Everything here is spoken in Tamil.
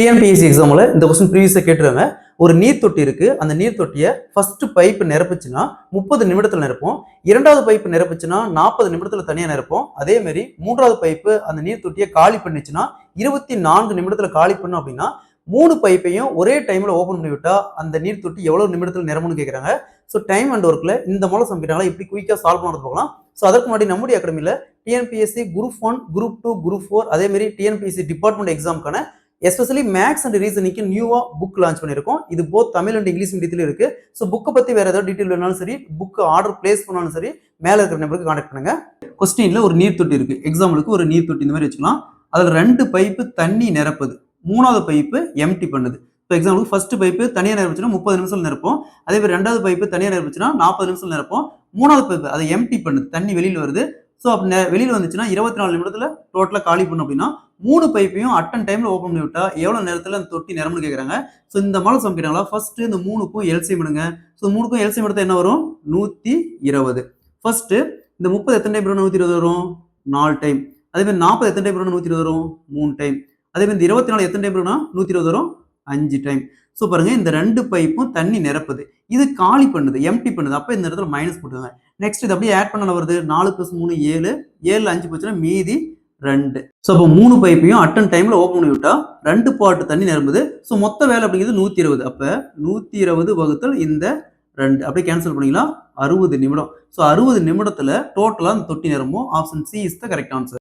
டிஎன்பிஎஸ்சி எக்ஸாமில் இந்த கொஸ்டின் ப்ரீவியஸாக கேட்டுருக்காங்க. ஒரு நீர் தொட்டி இருக்கு. அந்த நீர் தொட்டியை ஃபர்ஸ்ட் பைப் நிரப்புச்சுன்னா 30 நிமிடத்தில் நிரப்போம். இரண்டாவது பைப் நிரப்புச்சுன்னா 40 நிமிடத்தில் தனியாக நிரப்போம். அதே மாதிரி மூன்றாவது பைப்பு அந்த நீர் தொட்டியை காலி பண்ணிச்சுன்னா 24 நிமிடத்தில் காலி பண்ணும். அப்படின்னா 3 பைப்பையும் ஒரே டைம்ல ஓப்பன் பண்ணி விட்டா அந்த நீர் தொட்டி எவ்வளவு நிமிடத்தில் நிரம்பும்னு கேட்குறாங்க. ஸோ டைம் அண்ட் ஒர்க்ல இந்த மூலம் சம்பிட்டாங்களா எப்படி குயிக்காக சால்வ் பண்ணுறது பார்க்கலாம். ஸோ அதற்கு முன்னாடி நம்முடைய அகாடமியில் டிஎன்பிஎஸ்சி குரூப் 1, குரூப் 2, குரூப் 4 அதே மாதிரி டிஎன்பிஎஸ்சி டிபார்ட்மெண்ட் எக்ஸாமுக்கான எஸ்பெஷலி மேக்ஸ் அண்ட் ரீசனிங்க்கு நியூவா புக் லான்ச் பண்ணியிருக்கோம். இது போத் தமிழ் அண்ட் இங்கிலீஷ் மீடியத்தில் இருக்கு. ஸோ புக்கை பத்தி வேற ஏதாவது டீட்டெயில் வேணாலும் சரி, புக் ஆர்டர் பிளேஸ் பண்ணாலும் சரி, மேல இருக்கிற நம்பருக்கு கான்டாக்ட் பண்ணுங்க. கொஸ்டின்ல ஒரு நீர் தொட்டி இருக்கு. எக்ஸாம்பிளுக்கு ஒரு நீர் தொட்டி இந்த மாதிரி வச்சுக்கலாம். அதுல 2 பைப்பு தண்ணி நிரப்புது, 3வது பைப்பு எம்டி பண்ணுது. இப்போ எக்ஸாம்பிளுக்கு ஃபர்ஸ்ட் பைப்பு தனியாக நிரப்பிச்சுன்னா 30 நிமிஷம் நிரப்போம். அதே மாதிரி 2வது பைப்பு தனியாக நிரப்பிச்சுன்னா 40 நிமிஷம் நிரப்போம். 3வது பைப்பு அதை எம்டி பண்ணுது, தண்ணி வெளியில் வருது. ஸோ அப்போ வெளியில் வந்துச்சுன்னா 24 நிமிடத்தில் டோட்டலாக காலி பண்ணும். அப்படின்னா 3 பைப்பையும் அட்டன் டைம்ல ஓப்பன் பண்ணி விட்டா எவ்வளவு நேரத்தில் அந்த தொட்டி நிரம்புன்னு கேட்குறாங்க. ஸோ இந்த மாதிரி சமைக்கிறாங்களா ஃபர்ஸ்ட் இந்த 3க்கும் எல்சிஎம் எடுங்க. ஸோ 3க்கும் எல்சிஎம் எடுத்தா என்ன வரும்? 120. ஃபர்ஸ்ட் இந்த 30 எத்தனை டைம் 120 வரும்? 4 டைம். அதே மாதிரி 40 எத்தனை டைம் 120 வரும்? 3 டைம். அதே மாதிரி 24 எத்தனை டைம் 120 வரும்? 5 டைம். ஸோ பாருங்க, இந்த 2 பைப்பும் தண்ணி நிரப்புது, இது காலி பண்ணுது, எம்டி பண்ணுது. அப்போ இந்த இடத்துல மைனஸ் போட்டுங்க. நெக்ஸ்ட் இது அப்படியே ஆட் பண்ண வருது. 4 + 3 7, 7 5 போச்சுன்னா மீதி 2. ஸோ அப்போ 3 பைப்பையும் அட்டன் டைம்ல ஓப்பன் பண்ணி விட்டா 2 பாட்டு தண்ணி நிரம்புது. ஸோ மொத்த வேலை அப்படிங்கிறது 120. அப்போ 120 வகுத்தல் இந்த 2 அப்படியே கேன்சல் பண்ணிக்கலாம். 60 நிமிடம். ஸோ 60 நிமிடத்துல டோட்டலா அந்த தொட்டி நிரம்பும். Option C is the correct answer.